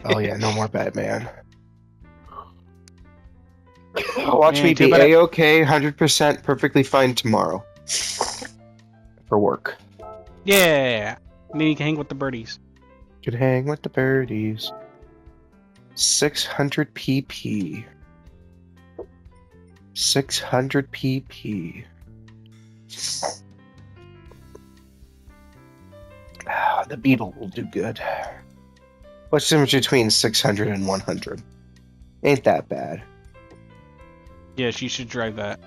Oh yeah, no more Batman. Watch Man, me too be bad A-OK, 100% perfectly fine tomorrow. For work. Yeah. Then you can hang with the birdies. Could hang with the birdies. 600 pp. 600 pp. The Beetle will do good. What's the difference between 600 and 100? Ain't that bad. Yes, you should drive that.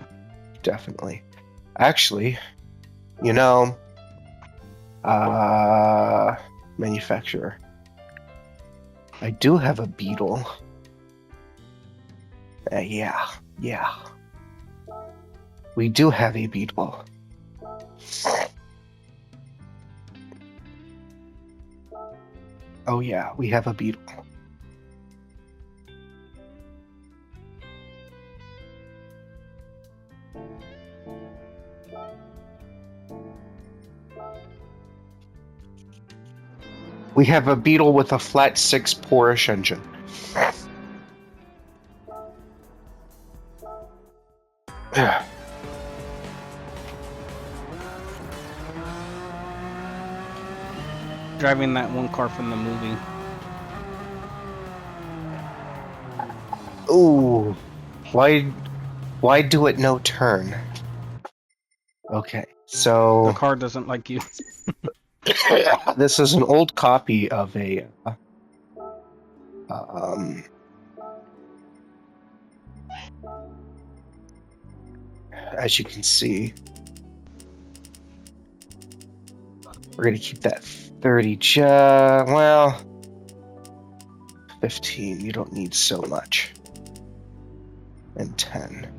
Definitely. Actually, you know, manufacturer. I do have a Beetle. Yeah. We do have a Beetle. Oh yeah, we have a Beetle. We have a Beetle with a flat 6 Porsche engine. Driving that one car from the movie. Ooh, why do it no turn? Okay, so The car doesn't like you. this is an old copy of a as you can see, we're gonna keep that 30 well, 15, you don't need so much, and 10.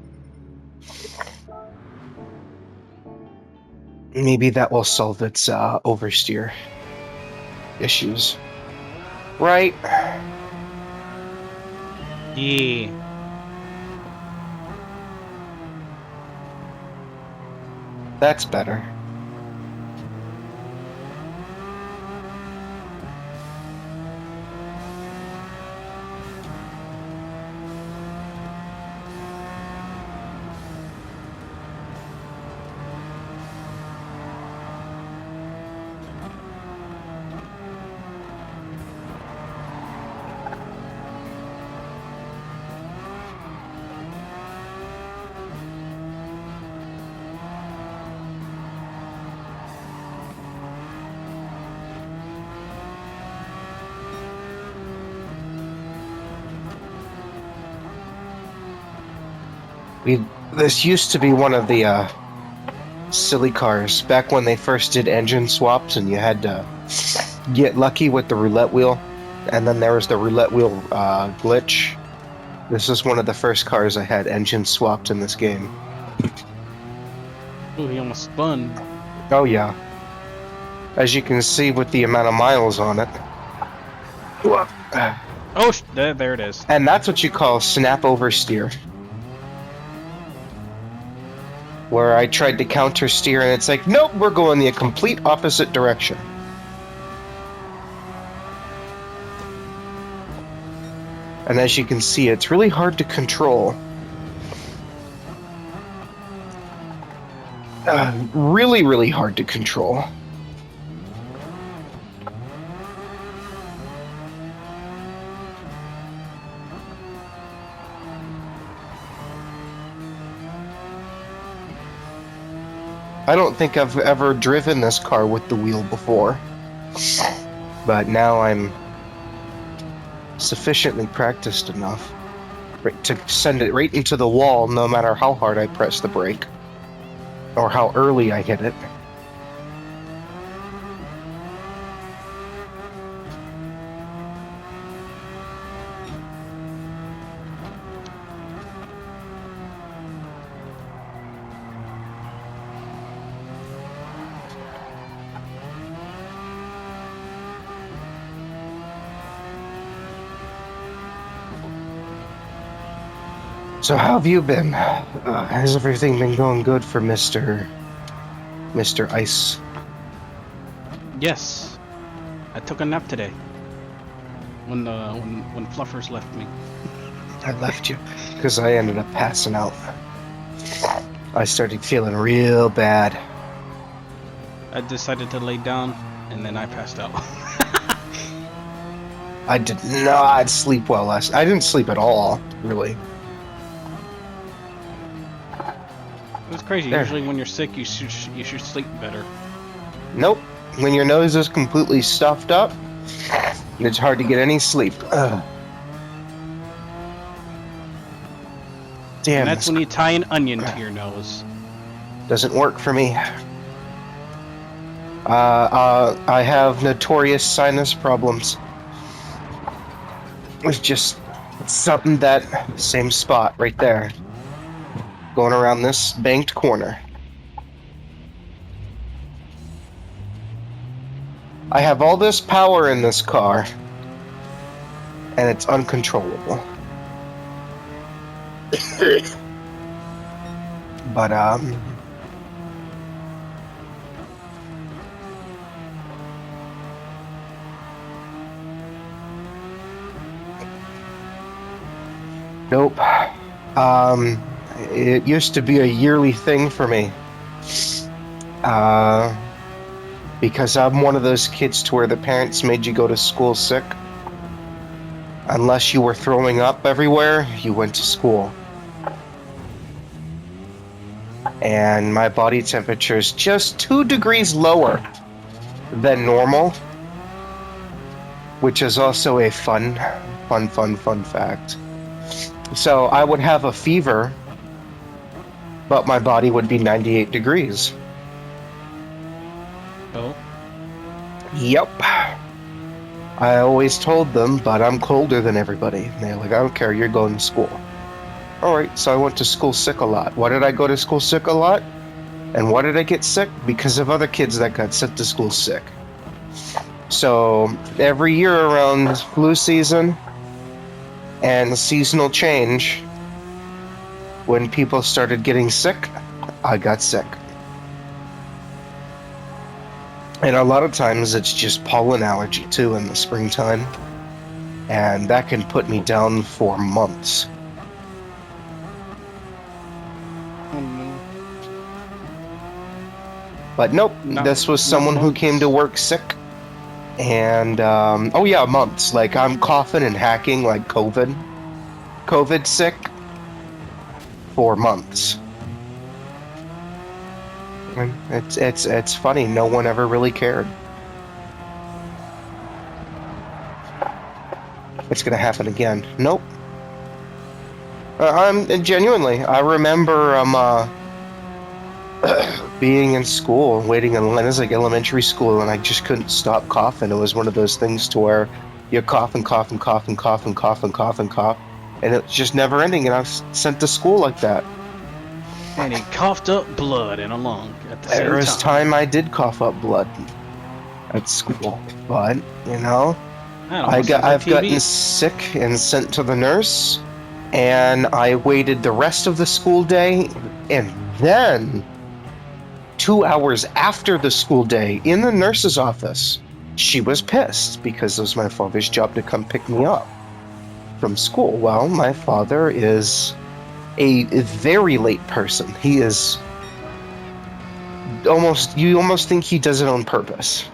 Maybe that will solve its oversteer issues. Right? Yeah. That's better. This used to be one of the silly cars back when they first did engine swaps and you had to get lucky with the roulette wheel, and then there was the roulette wheel glitch. This is one of the first cars I had engine swapped in this game. Ooh, he almost spun. Oh yeah. As you can see with the amount of miles on it. Oh, there it is. And that's what you call snap oversteer. Where I tried to counter steer and it's like, nope, we're going the complete opposite direction. And as you can see, it's really hard to control. Really, really hard to control. I don't think I've ever driven this car with the wheel before, but now I'm sufficiently practiced enough to send it right into the wall no matter how hard I press the brake or how early I hit it. So how have you been? Has everything been going good for Mr. Ice? Yes. I took a nap today. when Fluffers left me. I left you because I ended up passing out. I started feeling real bad. I decided to lay down, and then I passed out. I did not sleep well last. I didn't sleep at all, really. It was crazy. There. Usually, when you're sick, you should sleep better. Nope. When your nose is completely stuffed up, it's hard to get any sleep. Ugh. Damn. And that's when you tie an onion to your nose. Doesn't work for me. I have notorious sinus problems. It's just something that same spot right there. Going around this banked corner. I have all this power in this car, and it's uncontrollable. But, nope. It used to be a yearly thing for me. Because I'm one of those kids to where the parents made you go to school sick. Unless you were throwing up everywhere, you went to school. And my body temperature is just 2 degrees lower than normal, which is also a fun fact. So I would have a fever, but my body would be 98 degrees. Oh? Yep. I always told them, but I'm colder than everybody. And they're like, I don't care, you're going to school. Alright, so I went to school sick a lot. Why did I go to school sick a lot? And why did I get sick? Because of other kids that got sent to school sick. So, every year around flu season and seasonal change, when people started getting sick, I got sick. And a lot of times it's just pollen allergy too in the springtime. And that can put me down for months. Oh no. But nope, this was someone who came to work sick. And, oh yeah, months. Like, I'm coughing and hacking like COVID sick for months. And it's funny, no one ever really cared. It's gonna happen again. Nope. I'm genuinely, I remember, being in school, waiting in line as like elementary school, and I just couldn't stop coughing. It was one of those things to where you cough and cough and cough and cough and cough and cough and cough, and it's just never ending. And I was sent to school like that. And he coughed up blood in a lung at the same time. There was time I did cough up blood at school, but you know, I've gotten sick and sent to the nurse, and I waited the rest of the school day, and then 2 hours after the school day in the nurse's office, she was pissed because it was my father's job to come pick me up from school. Well, my father is a very late person. He is you almost think he does it on purpose.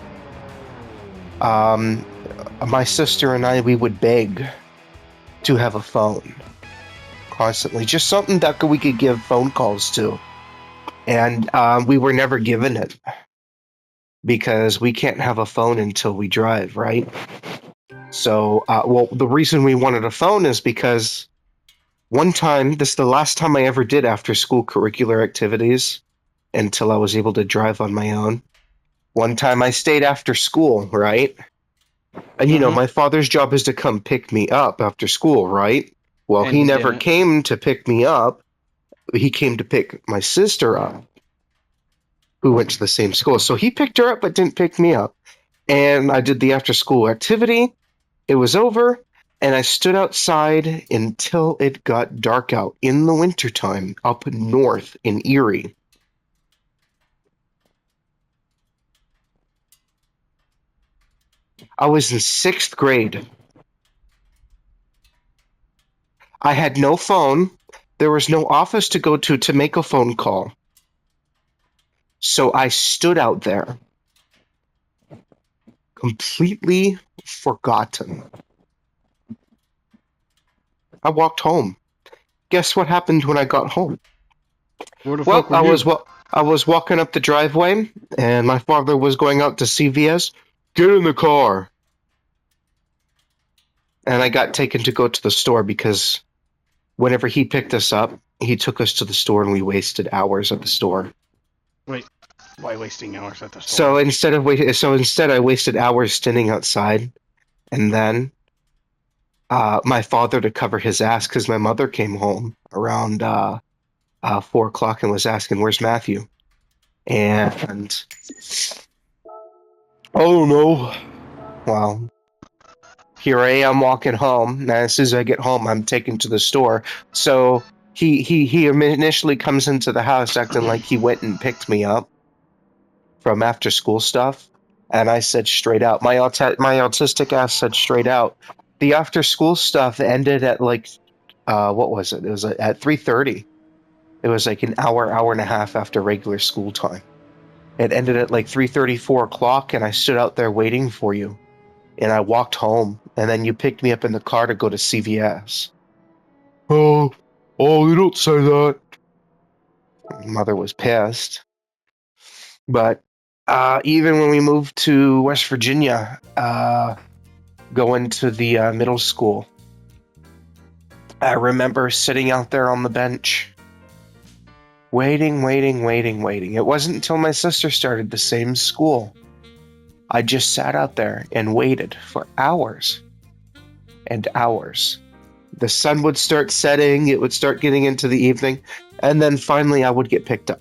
My sister and I, we would beg to have a phone constantly, just something that we could give phone calls to. And we were never given it because we can't have a phone until we drive, right? So, well, the reason we wanted a phone is because one time, this is the last time I ever did after school curricular activities until I was able to drive on my own. One time I stayed after school, right? And you know, my father's job is to come pick me up after school, right? Well, he never came to pick me up. He came to pick my sister up, who went to the same school. So he picked her up but didn't pick me up. And I did the after school activity. It was over. And I stood outside until it got dark out in the wintertime up north in Erie. I was in 6th grade. I had no phone. There was no office to go to make a phone call. So I stood out there, completely forgotten. I walked home. Guess what happened when I got home? Where the Well, fuck were you? I was walking up the driveway, and my father was going out to CVS. Get in the car. And I got taken to go to the store because whenever he picked us up, he took us to the store, and we wasted hours at the store. Wait, why wasting hours at the store? So instead, I wasted hours standing outside, and then my father to cover his ass because my mother came home around 4 o'clock and was asking, "Where's Matthew?" And oh no, well, here I am walking home. And as soon as I get home, I'm taken to the store. So he initially comes into the house acting like he went and picked me up from after school stuff, and I said straight out, my autistic ass said straight out, the after school stuff ended at like what was it? It was at 3:30. It was like an hour and a half after regular school time. It ended at like 3:30, 4 o'clock, and I stood out there waiting for you. And I walked home, and then you picked me up in the car to go to CVS. Oh, oh, you don't say that. Mother was pissed. But even when we moved to West Virginia, going to the middle school, I remember sitting out there on the bench, waiting. It wasn't until my sister started the same school. I just sat out there and waited for hours and hours. The sun would start setting, it would start getting into the evening, and then finally I would get picked up.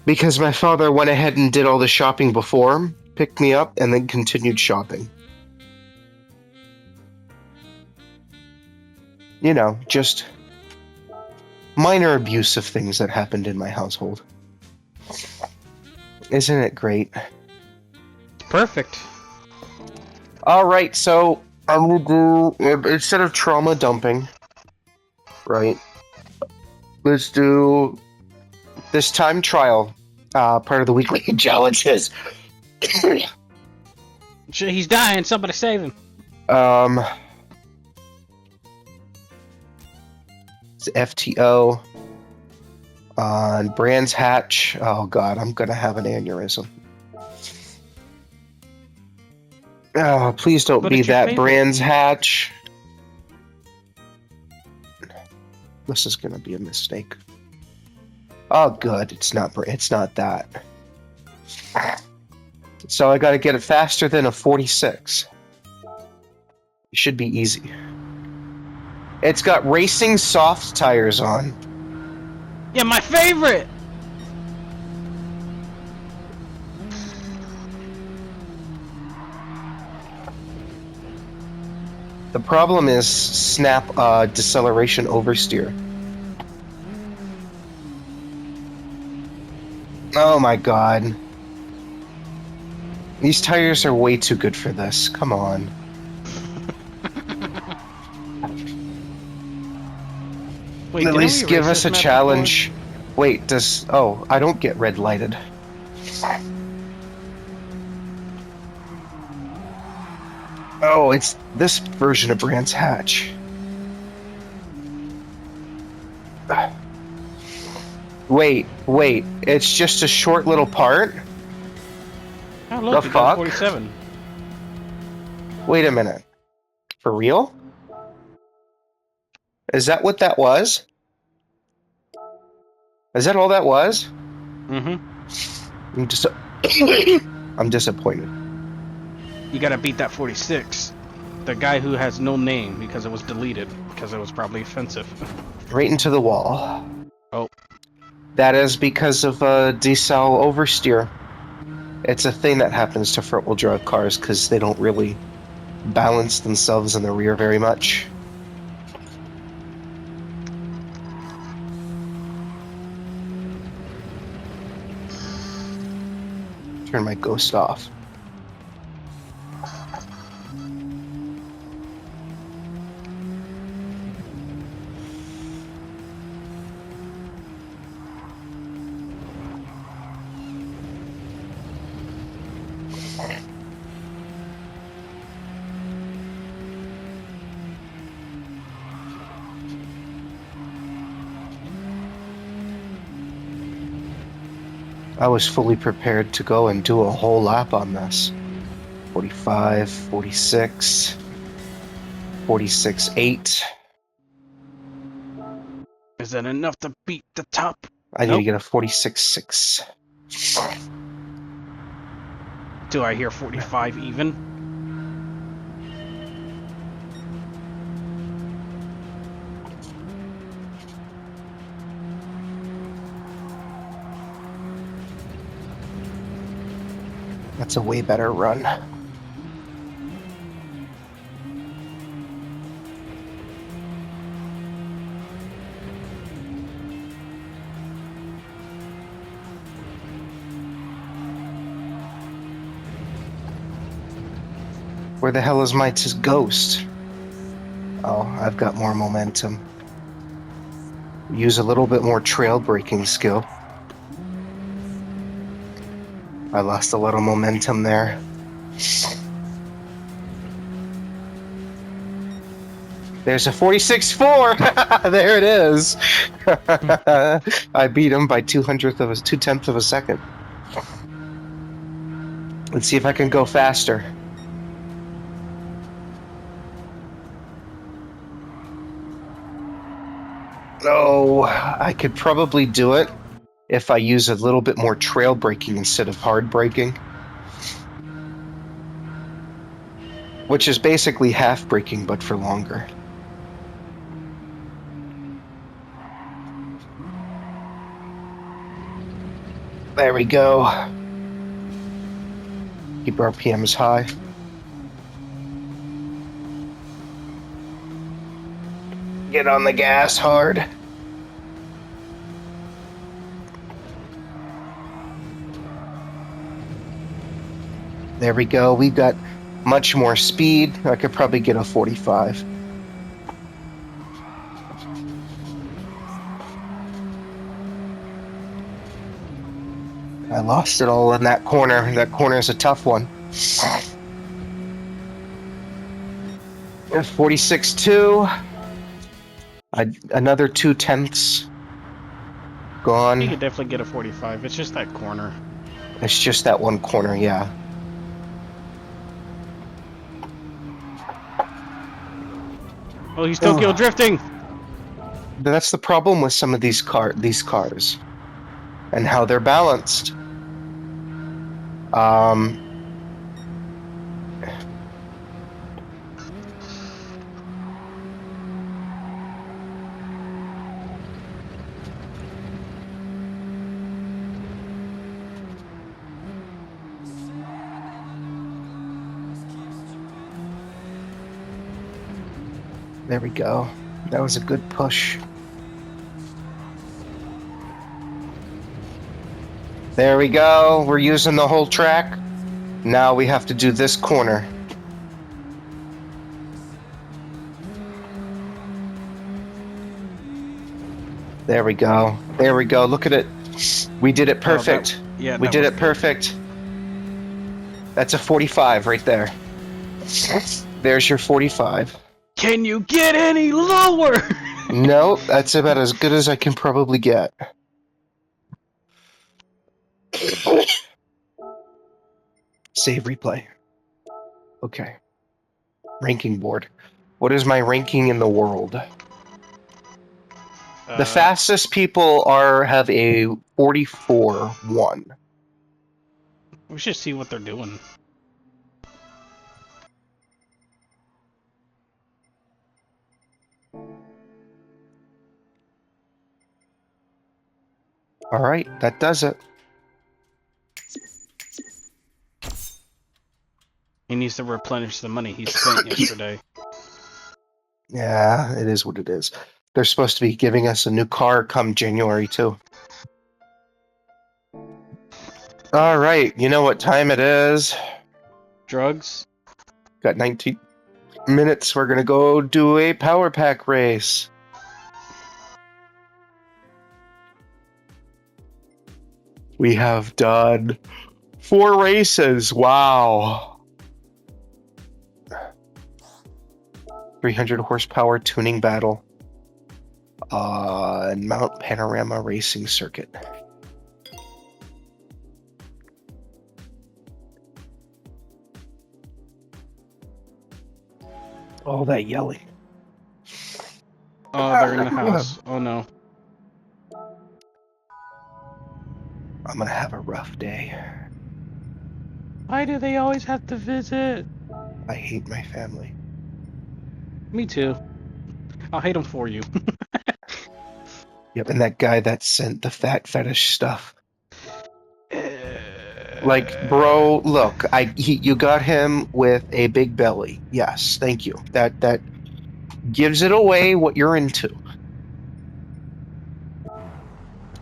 Because my father went ahead and did all the shopping before, picked me up, and then continued shopping. You know, just minor abusive things that happened in my household. Isn't it great? Perfect. Alright, so I'm gonna do, instead of trauma dumping, right, let's do this time trial, part of the weekly challenges. Shit, he's dying. Somebody save him. It's FTO on Brands Hatch. Oh god, I'm gonna have an aneurysm. Oh, please don't But be it's your that favorite. Brands Hatch. This is gonna be a mistake. Oh, good. It's not that. So I gotta get it faster than a 46. It should be easy. It's got racing soft tires on. Yeah, my favorite. The problem is snap deceleration oversteer. Oh my god. These tires are way too good for this. Come on. Wait, At didn't least we give race us a this map challenge. Wait, does... Oh, I don't get red lighted. Oh, it's this version of Brands Hatch. Wait. It's just a short little part? before? Oh, look, The you got a fuck? 47. Wait a minute. For real? Is that what that was? Is that all that was? Mm-hmm. I'm disappointed. You gotta beat that 46. The guy who has no name because it was deleted because it was probably offensive. Right into the wall. Oh. That is because of decel oversteer. It's a thing that happens to front-wheel drive cars because they don't really balance themselves in the rear very much. Turn my ghost off. I was fully prepared to go and do a whole lap on this. 45, 46, 46.8. Is that enough to beat the top? I need to Nope. get a 46.6. Do I hear 45 even? That's a way better run. Where the hell is my ghost? Oh, I've got more momentum. Use a little bit more trail braking skill. I lost a little momentum there. There's a 46.4. There it is. I beat him by 2/10 of a second. Let's see if I can go faster. Oh, I could probably do it if I use a little bit more trail braking instead of hard braking. Which is basically half braking, but for longer. There we go. Keep RPMs high. Get on the gas hard. There we go. We got much more speed. I could probably get a 45. I lost it all in that corner. That corner is a tough one. 46.2. Another 2/10 gone. You could definitely get a 45. It's just that corner. It's just that one corner, yeah. Oh, he's Tokyo drifting! That's the problem with some of these cars and how they're balanced. There we go. That was a good push. There we go. We're using the whole track. Now we have to do this corner. There we go. There we go. Look at it. We did it perfect. We did it perfect. That's a 45 right there. There's your 45. Can you get any lower? No, that's about as good as I can probably get. Save replay. Okay. Ranking board. What is my ranking in the world? The fastest people have a 44.1. We should see what they're doing. All right, that does it. He needs to replenish the money he spent yesterday. Yeah, it is what it is. They're supposed to be giving us a new car come January, too. All right, you know what time it is. Drugs? Got 19 minutes. We're going to go do a power pack race. We have done 4 races. Wow. 300 horsepower tuning battle. Mount Panorama Racing Circuit. All that yelling. Oh, they're in the house. Oh no. I'm gonna have a rough day. Why do they always have to visit? I hate my family. Me too. I'll hate them for you. Yep, and that guy that sent the fat fetish stuff. Like, bro, look, you got him with a big belly. Yes, thank you. That gives it away what you're into.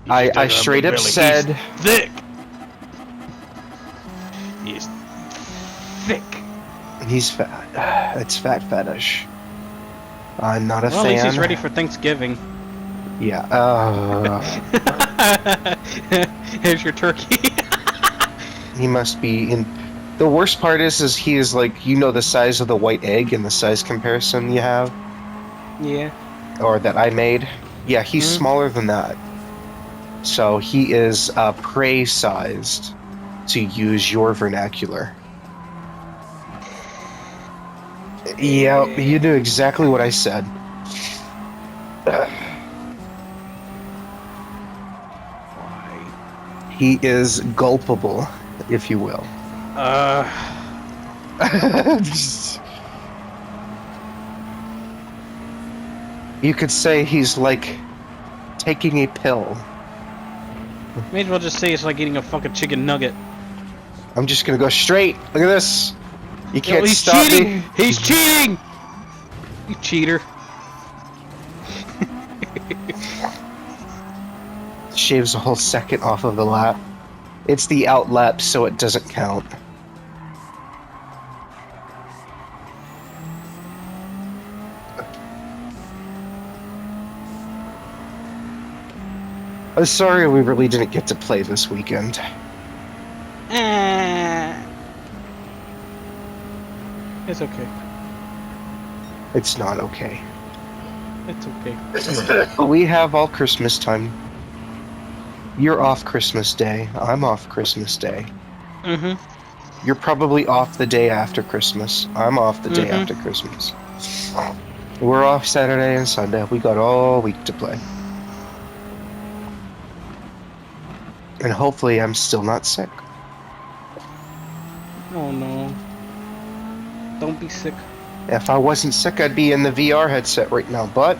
I straight up said He's thick. He's thick. he's fat. It's fat fetish. I'm not a Well, fan. at least he's ready for Thanksgiving. Yeah. Here's your turkey. He must be in. The worst part is he is like, you know, the size of the white egg in the size comparison you have, Yeah. or that I made. Yeah, he's smaller than that. So he is prey sized, to use your vernacular. Yeah, you knew exactly what I said. Why? He is gulpable, if you will. You could say he's like taking a pill. May as well just say it's like eating a fucking chicken nugget. I'm just gonna go straight. Look at this. You can't He's stop cheating! me. He's cheating! You cheater. Shaves a whole second off of the lap. It's the out lap, so it doesn't count. I'm sorry we really didn't get to play this weekend. It's okay. It's not okay. It's okay. We have all Christmas time. You're off Christmas Day. I'm off Christmas Day. Mm-hmm. You're probably off the day after Christmas. I'm off the day after Christmas. We're off Saturday and Sunday. We got all week to play. And hopefully I'm still not sick. Oh no. Don't be sick. If I wasn't sick, I'd be in the VR headset right now, but...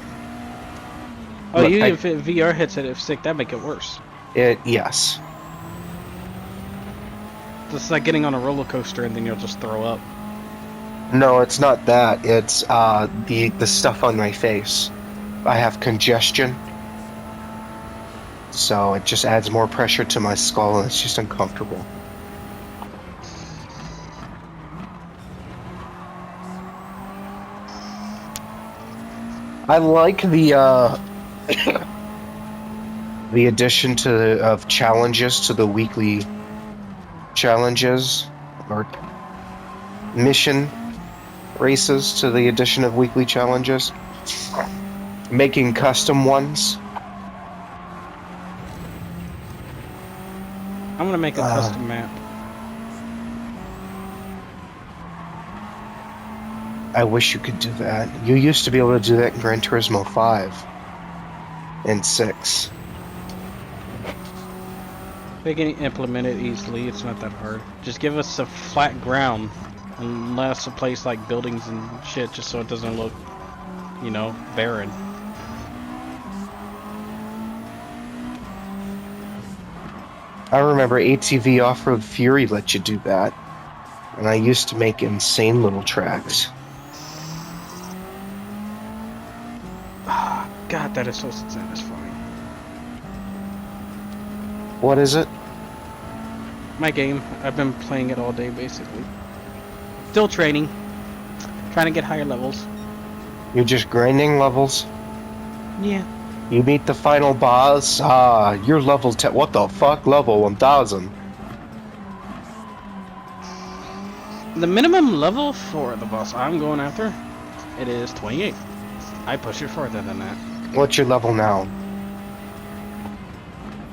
Oh, look, you if it VR headset if sick, that'd make it worse. Yes. It's like getting on a roller coaster and then you'll just throw up. No, it's not that. It's the stuff on my face. I have congestion. So it just adds more pressure to my skull and it's just uncomfortable. I like the the addition of challenges to the weekly challenges, or mission races to the addition of weekly challenges. Making custom ones. I'm gonna make a custom map. I wish you could do that. You used to be able to do that in Gran Turismo 5 and 6. They can implement it easily. It's not that hard. Just give us a flat ground and let us place like buildings and shit, just so it doesn't look, you know, barren. I remember ATV Off-Road Fury let you do that, and I used to make insane little tracks. God, that is so satisfying. What is it? My game. I've been playing it all day, basically. Still training. Trying to get higher levels. You're just grinding levels? Yeah. You meet the final boss. You're level 10. What the fuck? Level 1000. The minimum level for the boss I'm going after, it is 28. I push it further than that. What's your level now?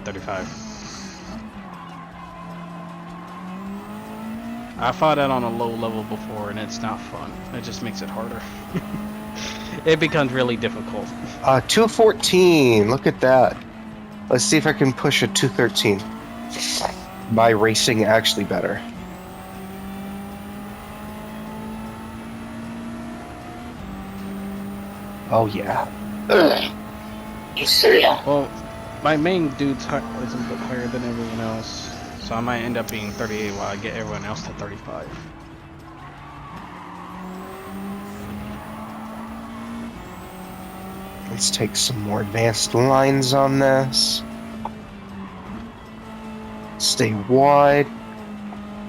35. I fought it on a low level before, and it's not fun. It just makes it harder. It becomes really difficult. 214. Look at that. Let's see if I can push a 213 by racing actually better. Oh, yeah. Well, my main dude's is a bit higher than everyone else, so I might end up being 38 while I get everyone else to 35. Let's take some more advanced lines on this. Stay wide.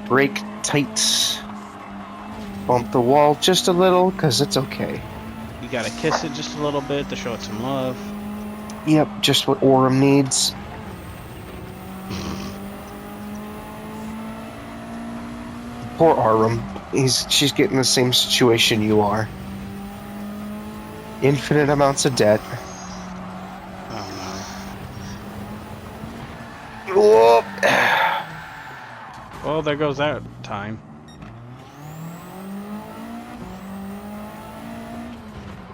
Brake tight. Bump the wall just a little, because it's okay. You gotta kiss it just a little bit to show it some love. Yep, just what Orem needs. Poor Orem. She's getting the same situation you are. Infinite amounts of debt. Oh Whoop. no. Well, there goes that time.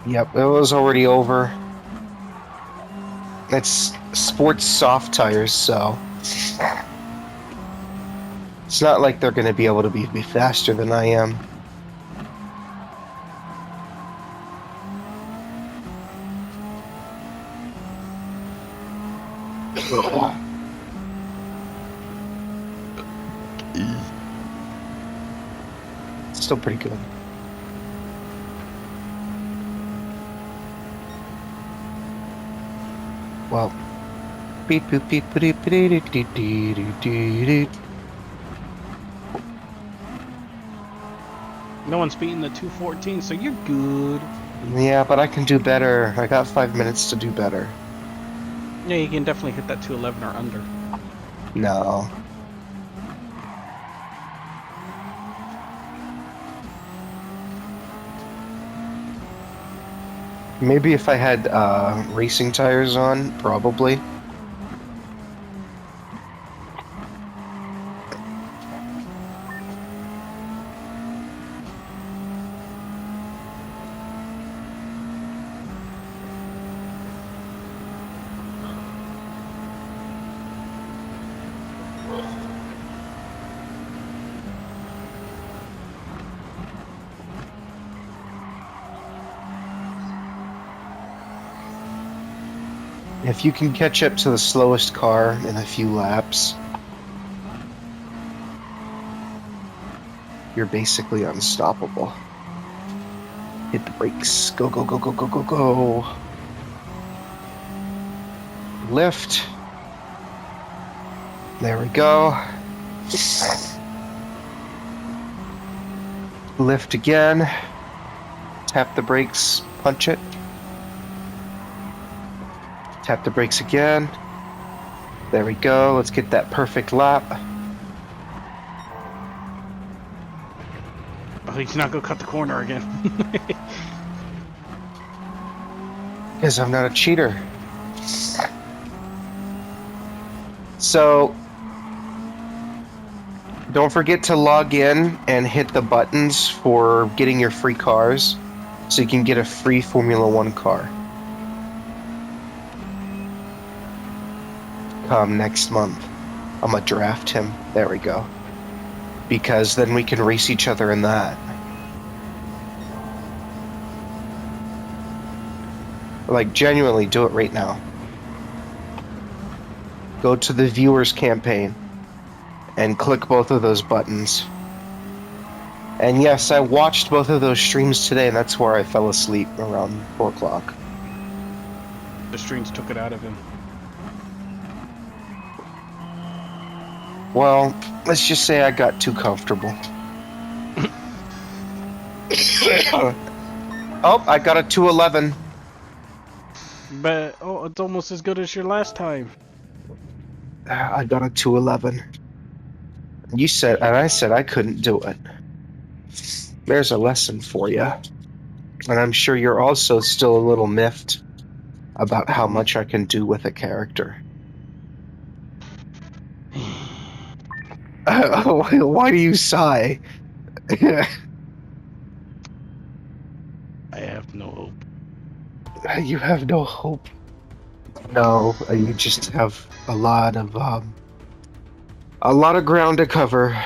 Yep, it was already over. It's sports soft tires, so it's not like they're going to be able to be faster than I am. Still pretty good. Well, beep boop beep boop beep beep beep beep. No one's beating the 214, so you're good. Yeah, but I can do better. I got 5 minutes to do better. Yeah, you can definitely hit that 211 or under. No. Maybe if I had racing tires on, probably. If you can catch up to the slowest car in a few laps, you're basically unstoppable. Hit the brakes. Go, go, go, go, go, go, go. Lift. There we go. Lift again. Tap the brakes. Punch it. Tap the brakes again. There we go. Let's get that perfect lap. Oh, he's not gonna cut the corner again. Because I'm not a cheater. So, don't forget to log in and hit the buttons for getting your free cars so you can get a free Formula One car. Come next month. I'm gonna draft him. There we go. Because then we can race each other in that. Like, genuinely, do it right now. Go to the viewers campaign and click both of those buttons. And yes, I watched both of those streams today, and that's where I fell asleep around 4 o'clock. The streams took it out of him. Well, let's just say I got too comfortable. Oh, I got a 211. But, oh, it's almost as good as your last time. I got a 211. You said, and I said I couldn't do it. There's a lesson for you. And I'm sure you're also still a little miffed about how much I can do with a character. Why do you sigh? I have no hope. You have no hope. No, you just have a lot of ground to cover.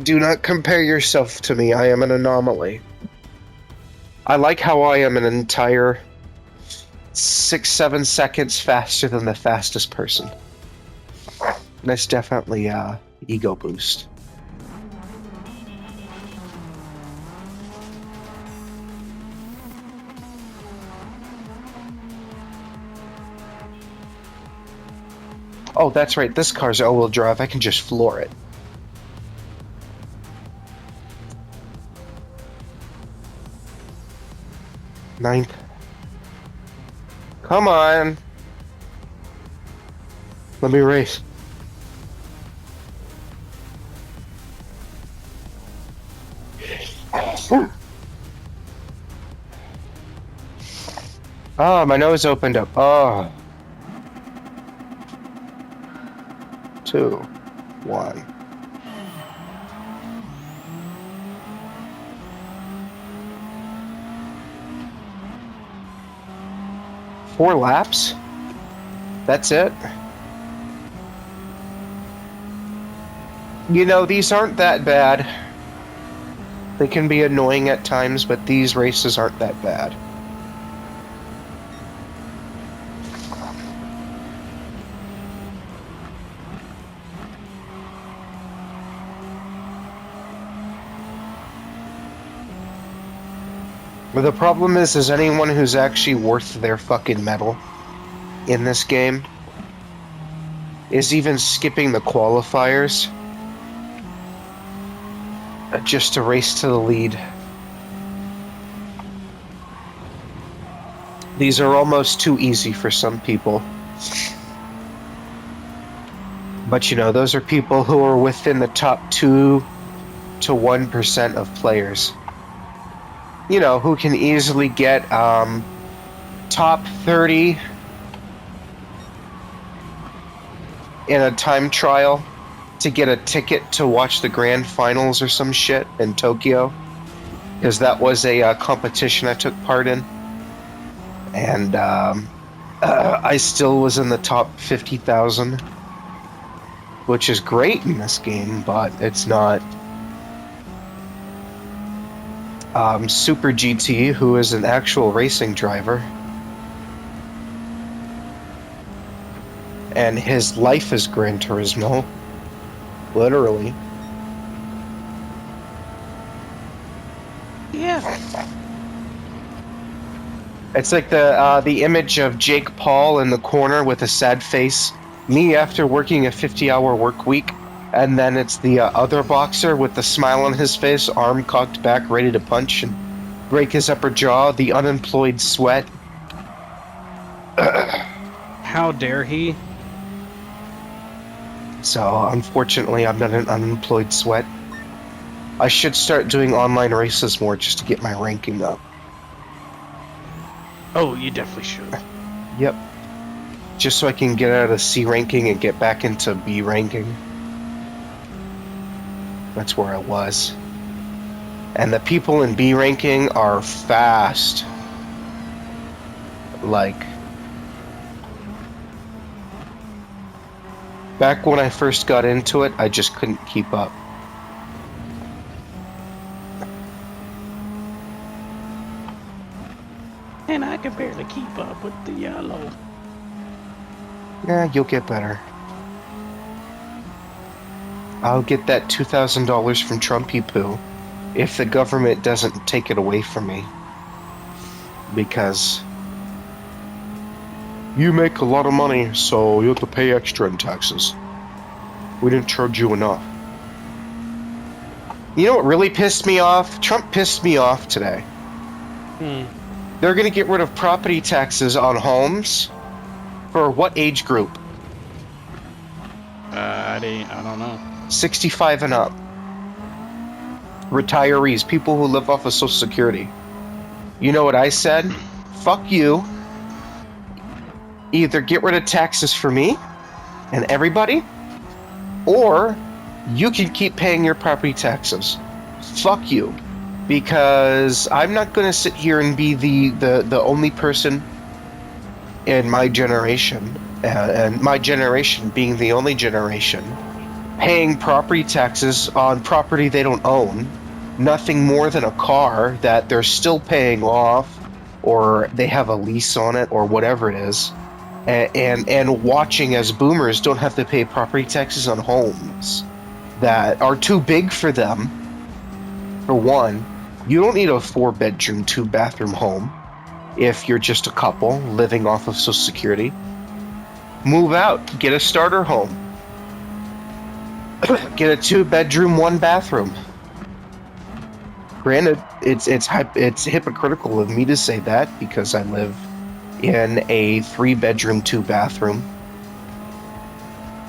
Do not compare yourself to me. I am an anomaly. I like how I am an entire 6-7 seconds faster than the fastest person. That's definitely ego boost. Oh, that's right. This car's all-wheel drive. I can just floor it. Ninth. Come on. Let me race. Oh, my nose opened up. Oh. 2, 1. Four laps? That's it? You know, these aren't that bad. They can be annoying at times, but these races aren't that bad. But the problem is anyone who's actually worth their fucking medal in this game is even skipping the qualifiers just to race to the lead. These are almost too easy for some people. But you know, those are people who are within the top 2 to 1% of players. You know, who can easily get top 30 in a time trial to get a ticket to watch the grand finals or some shit in Tokyo. Because that was a competition I took part in. And I still was in the top 50,000. Which is great in this game, but it's not. Super GT, who is an actual racing driver, and his life is Gran Turismo, literally. Yeah. It's like the image of Jake Paul in the corner with a sad face. Me after working a 50-hour work week. And then it's the other boxer with the smile on his face, arm cocked back, ready to punch and break his upper jaw, the unemployed sweat. How dare he? So, unfortunately, I'm not an unemployed sweat. I should start doing online races more just to get my ranking up. Oh, you definitely should. Yep. Just so I can get out of C ranking and get back into B ranking. That's where I was. And the people in B ranking are fast. Like, back when I first got into it, I just couldn't keep up. And I can barely keep up with the yellow. Yeah, you'll get better. I'll get that $2,000 from Trumpy Poo if the government doesn't take it away from me. Because you make a lot of money, so you have to pay extra in taxes. We didn't charge you enough. You know what really pissed me off? Trump pissed me off today. They're going to get rid of property taxes on homes for what age group? I don't know. 65 and up. Retirees, people who live off of Social Security. You know what I said? Fuck you. Either get rid of taxes for me and everybody, or you can keep paying your property taxes. Fuck you. Because I'm not going to sit here and be the only person in my generation, and my generation being the only generation, paying property taxes on property they don't own, nothing more than a car that they're still paying off, or they have a lease on it, or whatever it is, and watching as boomers don't have to pay property taxes on homes that are too big for them. For one, you don't need a 4-bedroom, 2-bathroom home if you're just a couple living off of Social Security. Move out, get a starter home. Get a 2-bedroom, 1-bathroom. Granted, it's hypocritical of me to say that because I live in a 3-bedroom, 2-bathroom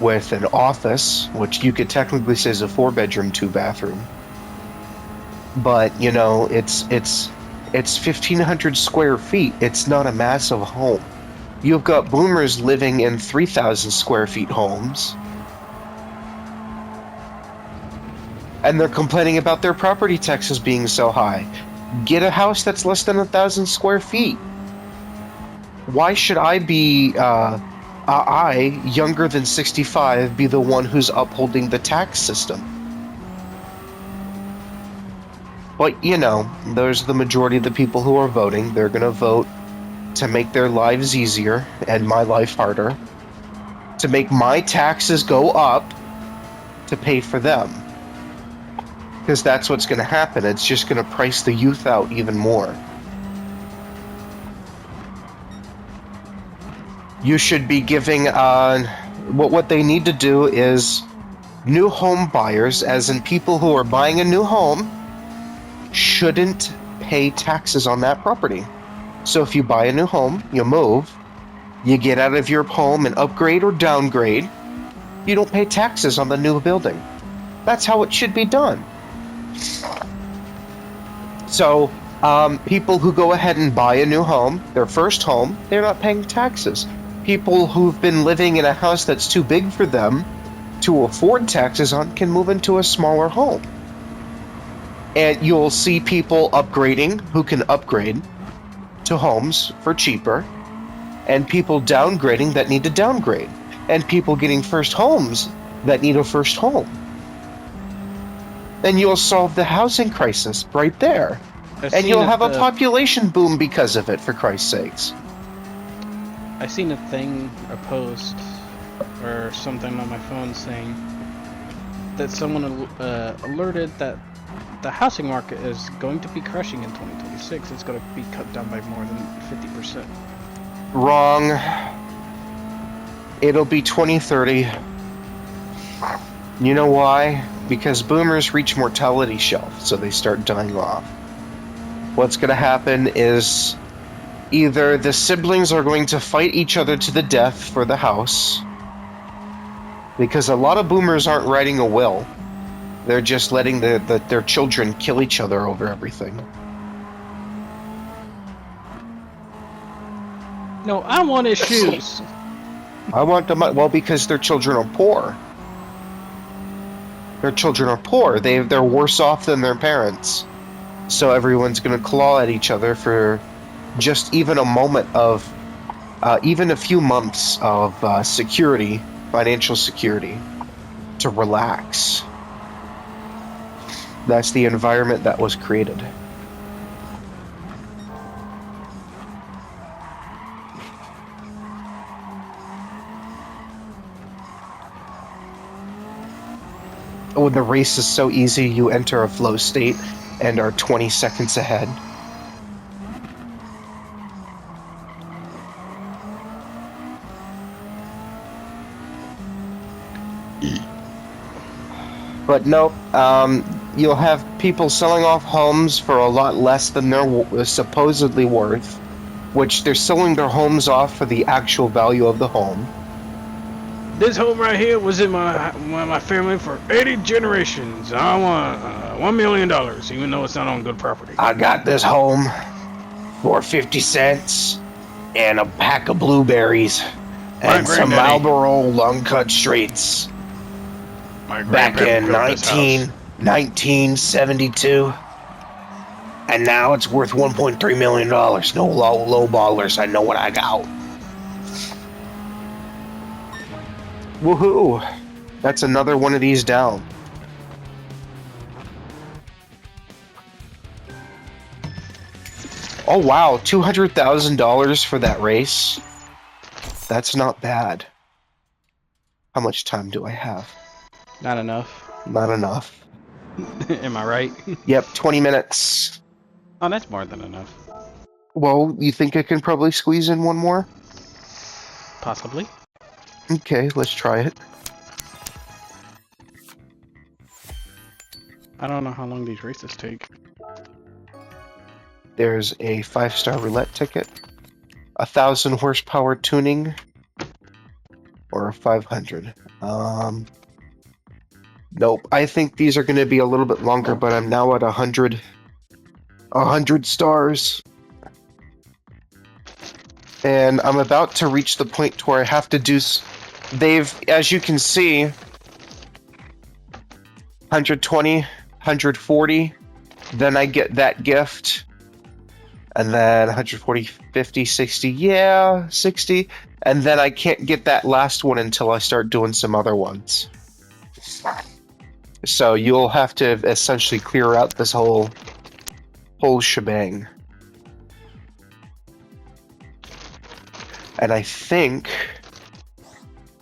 with an office, which you could technically say is a 4-bedroom, 2-bathroom. But, you know, it's 1,500 square feet. It's not a massive home. You've got boomers living in 3,000 square feet homes. And they're complaining about their property taxes being so high. Get a house that's less than 1,000 square feet. Why should I be, I, younger than 65, be the one who's upholding the tax system? But, you know, there's the majority of the people who are voting. They're going to vote to make their lives easier and my life harder. To make my taxes go up to pay for them. Because that's what's going to happen. It's just going to price the youth out even more. You should be giving, what they need to do is new home buyers, as in people who are buying a new home, shouldn't pay taxes on that property. So if you buy a new home, you move, you get out of your home and upgrade or downgrade, you don't pay taxes on the new building. That's how it should be done. So, people who go ahead and buy a new home, their first home, they're not paying taxes. People who've been living in a house that's too big for them to afford taxes on can move into a smaller home. And you'll see people upgrading who can upgrade to homes for cheaper, and people downgrading that need to downgrade, and people getting first homes that need a first home. Then you'll solve the housing crisis right there. And you'll have a population boom because of it, for Christ's sakes. I seen a thing, a post, or something on my phone saying that someone alerted that the housing market is going to be crashing in 2026. It's going to be cut down by more than 50%. Wrong. It'll be 2030. You know why? Because boomers reach mortality shelf, so they start dying off. What's going to happen is either the siblings are going to fight each other to the death for the house, because a lot of boomers aren't writing a will. They're just letting their children kill each other over everything. No, I want his shoes. I want them. Well, because their children are poor. Their children are poor. They're worse off than their parents. So everyone's going to claw at each other for just even a moment of, even a few months of security, financial security, to relax. That's the environment that was created. Oh, the race is so easy. You enter a flow state and are 20 seconds ahead. But nope, you'll have people selling off homes for a lot less than they're supposedly worth, which they're selling their homes off for the actual value of the home. This home right here was in my family for 80 generations. I want $1 million, even though it's not on good property. I got this home for 50 cents. and a pack of blueberries My and some granddaddy. Marlboro long cut straights My back grandpappy in built this house. 1972. And now it's worth $1.3 million. No low ballers. I know what I got. Woohoo! That's another one of these down. Oh wow, $200,000 for that race. That's not bad. How much time do I have? Not enough. Not enough. Am I right? Yep, 20 minutes. Oh, that's more than enough. Well, you think I can probably squeeze in one more? Possibly. Okay, let's try it. I don't know how long these races take. There's a 5-star roulette ticket, 1,000 horsepower tuning, or a 500. Nope. I think these are going to be a little bit longer, but I'm now at 100 stars. And I'm about to reach the point where I have to do... They've, as you can see, 120, 140, then I get that gift, and then 140, 50, 60, yeah, 60, and then I can't get that last one until I start doing some other ones. So you'll have to essentially clear out this whole shebang. And I think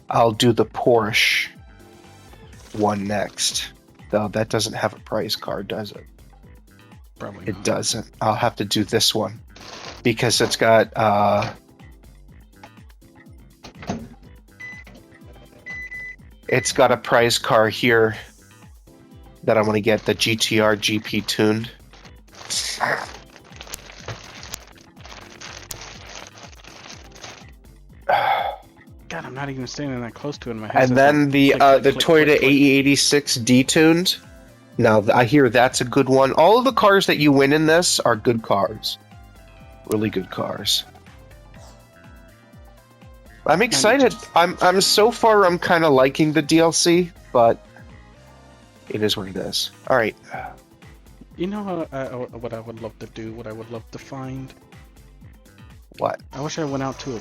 I'll do the Porsche one next. Though that doesn't have a prize card, does it? Probably It not. doesn't. I'll have to do this one. Because it's got, it's got a prize car here that I'm going to get, the GTR GP tuned. God, I'm not even standing that close to it in my head. And then the Toyota AE86 detuned. Now, I hear that's a good one. All of the cars that you win in this are good cars. Really good cars. I'm excited. I'm so far I'm kind of liking the DLC, but it is what it is. All right. You know what I would love to do? What I would love to find? What? I wish I went out to a